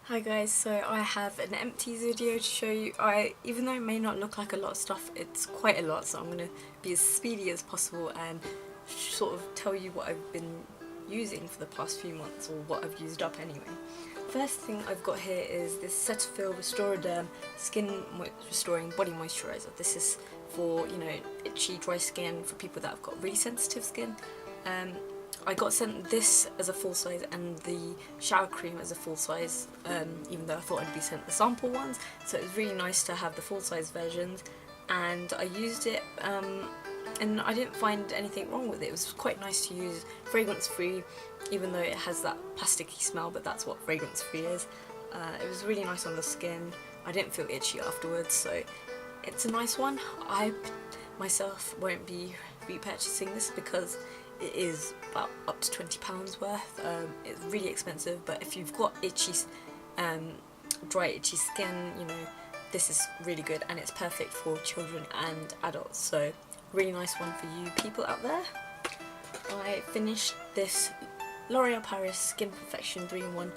Hi guys, so I have an Empties video to show you. Even though it may not look like a lot of stuff, it's quite a lot, so I'm going to be as speedy as possible and sort of tell you what I've been using for the past few months, or what I've used up anyway. First thing I've got here is this Cetaphil Restoraderm Skin Restoring Body Moisturiser. This is for, itchy, dry skin, for people that have got really sensitive skin. I got sent this as a full size and the shower cream as a full size, even though I thought I'd be sent the sample ones, so it was really nice to have the full size versions, and I used it and I didn't find anything wrong with it. It was quite nice to use, fragrance free, even though it has that plasticky smell, but that's what fragrance free is. It was really nice on the skin. I didn't feel itchy afterwards, so it's a nice one. I myself won't be repurchasing this because it is about up to £20 worth. It's really expensive, but if you've got itchy, dry itchy skin, this is really good, and it's perfect for children and adults, so really nice one for you people out there. I finished this L'Oreal Paris Skin Perfection 3-in-1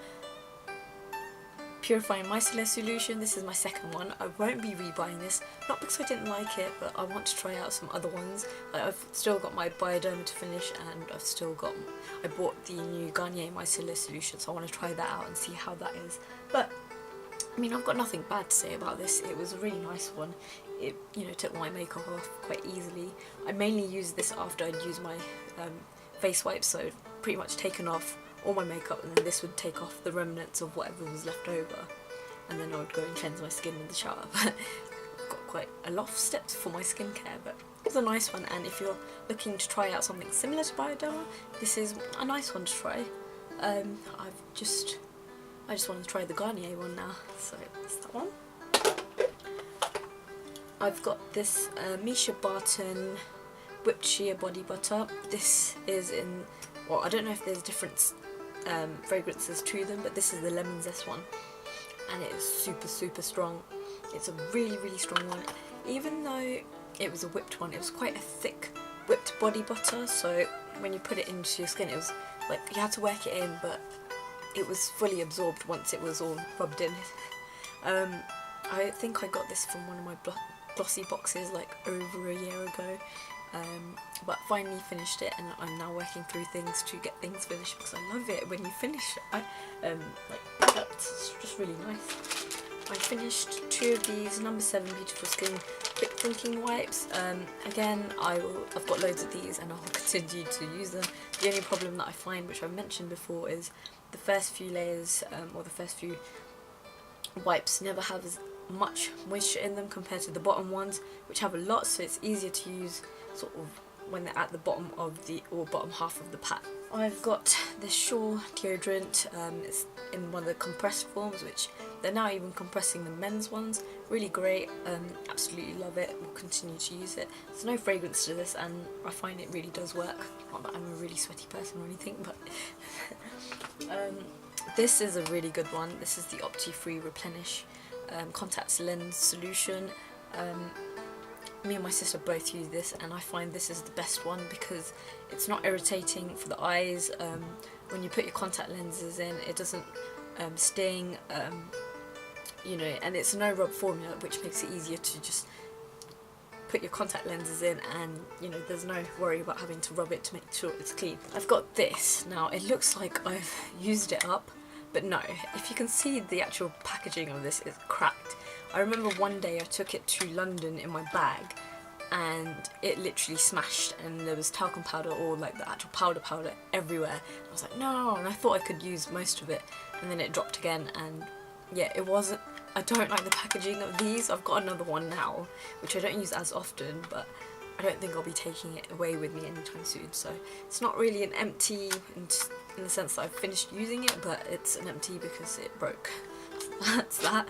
Purifying Micellar Solution. This is my second one. I won't be rebuying this, not because I didn't like it, but I want to try out some other ones. I've still got my Bioderma to finish, and I bought the new Garnier Micellar Solution, so I want to try that out and see how that is. But I mean, I've got nothing bad to say about this. It was a really nice one. It took my makeup off quite easily. I mainly used this after I'd used my face wipes, so pretty much taken off all my makeup, and then this would take off the remnants of whatever was left over, and then I would go and cleanse my skin in the shower. But I've got quite a lot of steps for my skincare, but it's a nice one, and if you're looking to try out something similar to Bioderma, this is a nice one to try. I just want to try the Garnier one now, so that's that one. I've got this Misha Barton Whipped Shea Body Butter. This is in, well, I don't know if there's different fragrances to them, but this is the Lemon Zest one, and it is super strong. It's a really strong one. Even though it was a whipped one, it was quite a thick whipped body butter, so when you put it into your skin, it was like you had to work it in, but it was fully absorbed once it was all rubbed in. I think I got this from one of my glossy boxes like over a year ago, but finally finished it, and I'm now working through things to get things finished, because I love it when you finish it's just really nice. I finished 2 of these No. 7 Beautiful Skin Quick Thinking Wipes. Again, I've got loads of these and I'll continue to use them. The only problem that I find, which I've mentioned before, is the first few layers, or the first few wipes, never have as much moisture in them compared to the bottom ones, which have a lot, so it's easier to use sort of when they're at the bottom of bottom half of the pack. I've got this Shore deodorant. It's in one of the compressed forms, which they're now even compressing the men's ones. Really great, absolutely love it, will continue to use it. There's no fragrance to this, and I find it really does work. Not that I'm a really sweaty person or anything, but this is a really good one. This is the Opti-Free Replenish Contact Lens Solution. Me and my sister both use this, and I find this is the best one because it's not irritating for the eyes. When you put your contact lenses in, it doesn't sting, and it's a no rub formula, which makes it easier to just put your contact lenses in, and there's no worry about having to rub it to make sure it's clean. I've got this now. It looks like I've used it up, but no, if you can see the actual packaging of this, it's cracked. I remember one day I took it to London in my bag, and it literally smashed, and there was talcum powder, or like the actual powder everywhere. I was like, no, and I thought I could use most of it, and then it dropped again, and yeah, it wasn't. I don't like the packaging of these. I've got another one now, which I don't use as often, but I don't think I'll be taking it away with me anytime soon, so it's not really an empty in the sense that I've finished using it, but it's an empty because it broke. That's that.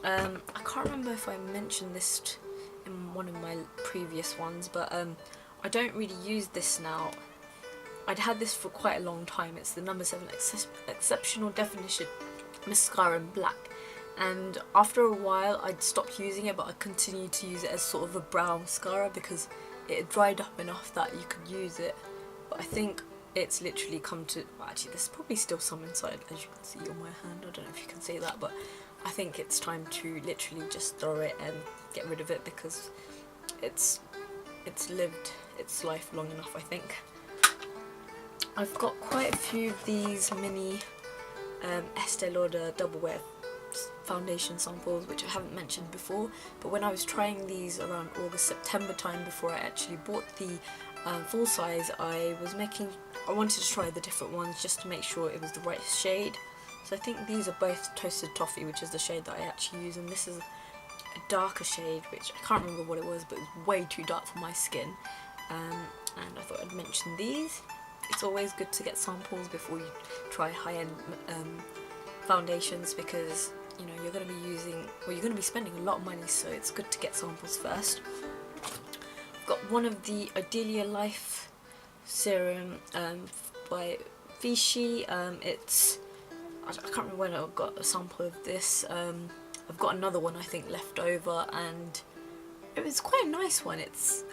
I can't remember if I mentioned this in one of my previous ones, but I don't really use this now. I'd had this for quite a long time. It's the No. 7 Exceptional Definition Mascara in black, and after a while I'd stopped using it, but I continued to use it as sort of a brow mascara because it had dried up enough that you could use it. But I think it's literally come to, well, actually there's probably still some inside, as you can see on my hand. I don't know if you can say that, but I think it's time to literally just throw it and get rid of it, because it's lived its life long enough, I think. I've got quite a few of these mini Estee Lauder Double Wear foundation samples, which I haven't mentioned before, but when I was trying these around August-September time, before I actually bought the full size, I wanted to try the different ones just to make sure it was the right shade. So I think these are both Toasted Toffee, which is the shade that I actually use, and this is a darker shade, which I can't remember what it was, but it was way too dark for my skin. And I thought I'd mention these. It's always good to get samples before you try high-end foundations, because you know you're going to be spending a lot of money, so it's good to get samples first. I've got one of the Idealia Life serum by Vichy. I can't remember when I got a sample of this. I've got another one I think left over, and it was quite a nice one. It's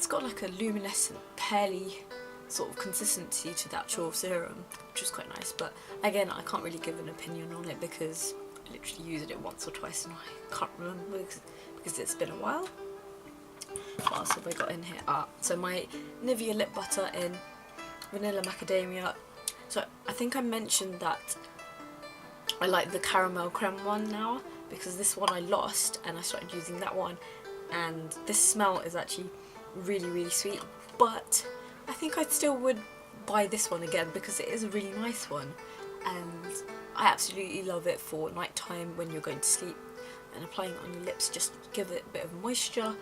got like a luminescent, pearly sort of consistency to the actual serum, which is quite nice, but again I can't really give an opinion on it because I literally used it once or twice and I can't remember because it's been a while. What else have I got in here? So my Nivea lip butter in Vanilla Macadamia. So I think I mentioned that I like the caramel creme one now, because this one I lost and I started using that one, and this smell is actually really, really sweet, but I think I still would buy this one again because it is a really nice one, and I absolutely love it for night time when you're going to sleep, and applying it on your lips just give it a bit of moisture,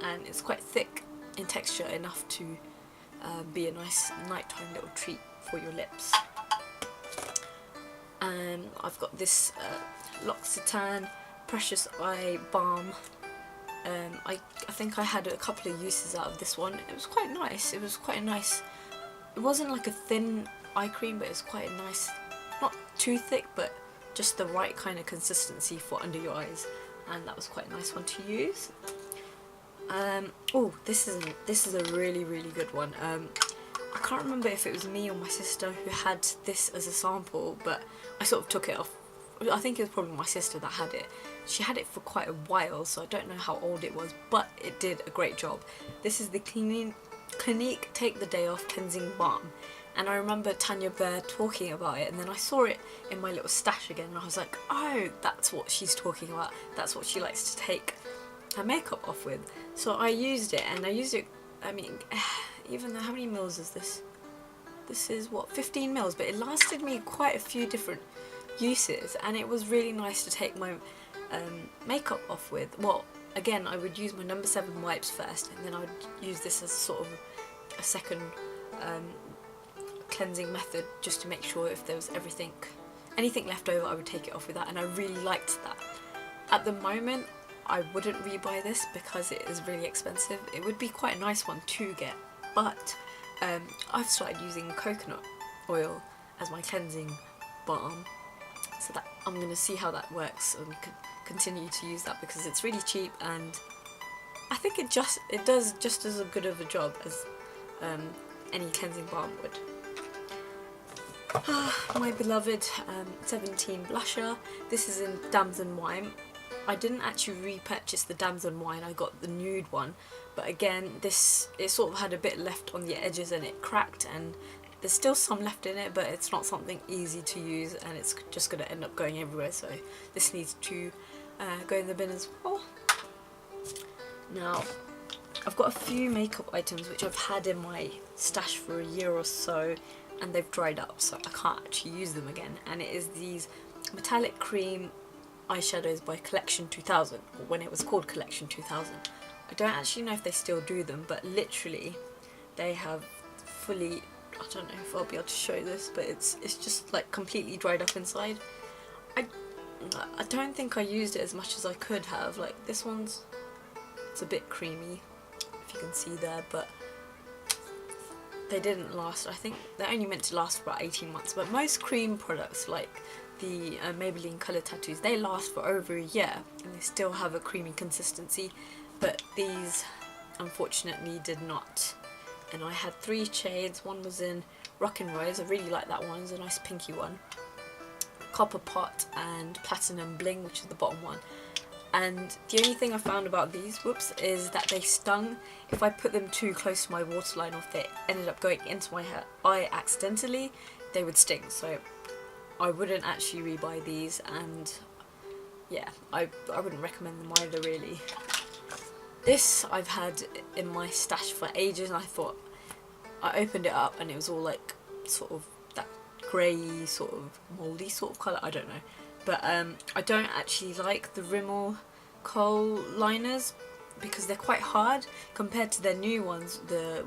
and it's quite thick in texture, enough to be a nice nighttime little treat for your lips. And I've got this L'Occitane Precious Eye Balm. I think I had a couple of uses out of this one. It was quite nice. It was quite a nice, it wasn't like a thin eye cream, but it was quite a nice, not too thick, but just the right kind of consistency for under your eyes, and that was quite a nice one to use. Oh, this is a really, really good one. I can't remember if it was me or my sister who had this as a sample, but I sort of took it off. I think it was probably my sister that had it. She had it for quite a while, so I don't know how old it was, but it did a great job. This is the Clinique Take the Day Off Cleansing Balm, and I remember Tanya Bear talking about it, and then I saw it in my little stash again, and I was like, oh, that's what she's talking about. That's what she likes to take her makeup off with. So I used it, and I used it, I mean, even though, how many mils is this? This is what, 15 mils, but it lasted me quite a few different uses, and it was really nice to take my makeup off with. Well, again, I would use my No. 7 wipes first, and then I would use this as sort of a second cleansing method, just to make sure if there was anything left over, I would take it off with that, and I really liked that. At the moment, I wouldn't rebuy this because it is really expensive. It would be quite a nice one to get, but I've started using coconut oil as my cleansing balm, so that I'm going to see how that works and continue to use that, because it's really cheap, and I think it does just as good of a job as any cleansing balm would. My beloved 17 blusher. This is in Damson Wine. I didn't actually repurchase the Damson Wine, I got the nude one, but again, it sort of had a bit left on the edges and it cracked, and there's still some left in it, but it's not something easy to use, and it's just going to end up going everywhere, so this needs to go in the bin as well. Now, I've got a few makeup items which I've had in my stash for a year or so, and they've dried up, so I can't actually use them again, and it is these metallic cream eyeshadows by Collection 2000, or when it was called Collection 2000. I don't actually know if they still do them, but literally they have fully, I don't know if I'll be able to show this, but it's just like completely dried up inside. I don't think I used it as much as I could have. Like this one's, it's a bit creamy, if you can see there, but they didn't last. I think they're only meant to last for about 18 months, but most cream products like the Maybelline Colour Tattoos, they last for over a year and they still have a creamy consistency, but these unfortunately did not. And I had 3 shades. One was in Rockin' Rose, I really like that one, it's a nice pinky one. Copper Pot and Platinum Bling, which is the bottom one. And the only thing I found about these, is that they stung. If I put them too close to my waterline, or if they ended up going into my eye accidentally, they would sting. So I wouldn't actually rebuy these, and yeah, I wouldn't recommend them either really. This I've had in my stash for ages, and I thought, I opened it up and it was all like sort of that grey sort of mouldy sort of colour, I don't know. But I don't actually like the Rimmel kohl liners because they're quite hard compared to their new ones, the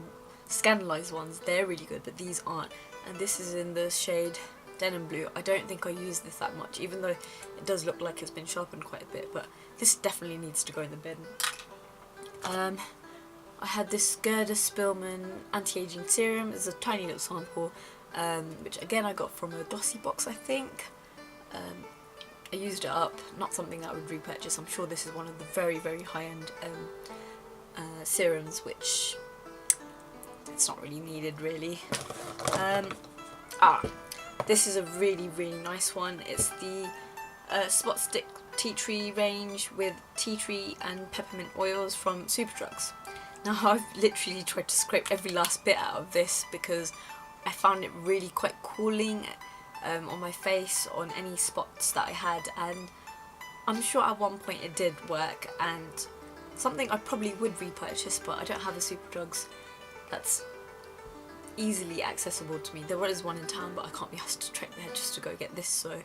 scandalised ones. They're really good, but these aren't. And this is in the shade Denim Blue. I don't think I use this that much, even though it does look like it's been sharpened quite a bit, but this definitely needs to go in the bin. I had this Gerda Spillman anti-aging serum. It's a tiny little sample, which again I got from a glossy box, I think. I used it up, not something that I would repurchase. I'm sure this is one of the very, very high-end serums, which it's not really needed really. This is a really, really nice one. It's the Spot Stick Tea Tree range with tea tree and peppermint oils from Superdrugs. Now I've literally tried to scrape every last bit out of this because I found it really quite cooling on my face, on any spots that I had, and I'm sure at one point it did work, and something I probably would repurchase, but I don't have a Superdrugs that's easily accessible to me. There is one in town, but I can't be asked to trek there just to go get this, so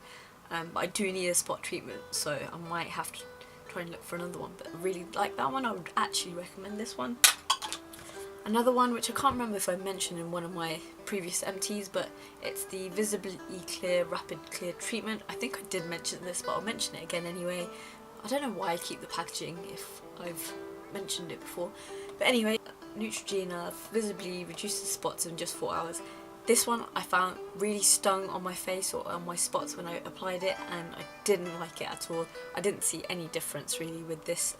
but I do need a spot treatment, so I might have to try and look for another one. But I really like that one. I would actually recommend this one. Another one which I can't remember if I mentioned in one of my previous empties, but it's the Visibly Clear Rapid Clear Treatment. I think I did mention this, but I'll mention it again anyway. I don't know why I keep the packaging if I've mentioned it before. But anyway, Neutrogena visibly reduces spots in just 4 hours. This one I found really stung on my face or on my spots when I applied it, and I didn't like it at all. I didn't see any difference really with this.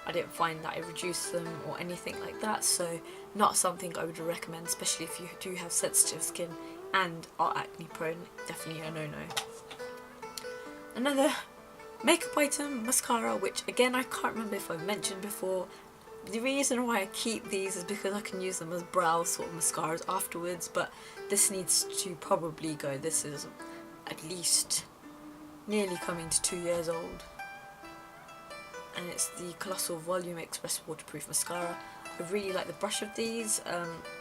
I didn't find that it reduced them or anything like that, so not something I would recommend, especially if you do have sensitive skin and are acne prone. Definitely a no-no. Another makeup item, mascara, which again I can't remember if I've mentioned before. The reason why I keep these is because I can use them as brow sort of mascaras afterwards, but this needs to probably go. This is at least nearly coming to 2 years old. And it's the Colossal Volume Express Waterproof Mascara. I really like the brush of these.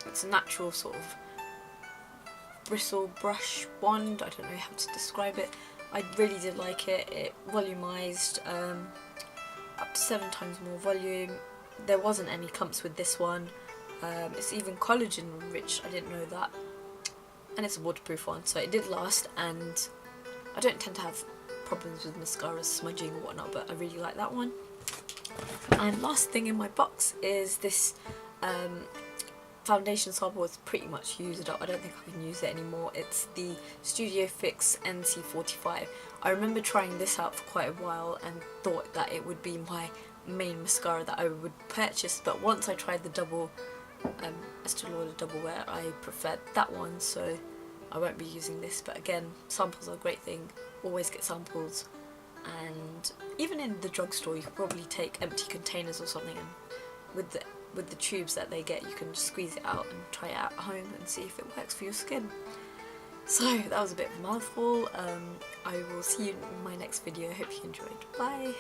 It's a natural sort of bristle brush wand. I don't know how to describe it. I really did like it. It volumized up to 7 times more volume. There wasn't any clumps with this one. It's even collagen rich. I didn't know that. And it's a waterproof one, so it did last. And I don't tend to have problems with mascaras smudging or whatnot, but I really like that one. And last thing in my box is this foundation sample. It's pretty much used up. I don't think I can use it anymore. It's the Studio Fix NC45. I remember trying this out for quite a while and thought that it would be my main mascara that I would purchase, but once I tried the double Estee Lauder Double Wear, I preferred that one, so I won't be using this. But again, samples are a great thing. Always get samples, and even in the drugstore you can probably take empty containers or something, and with the tubes that they get, you can just squeeze it out and try it out at home and see if it works for your skin. So that was a bit of a mouthful. I will see you in my next video. I hope you enjoyed. Bye!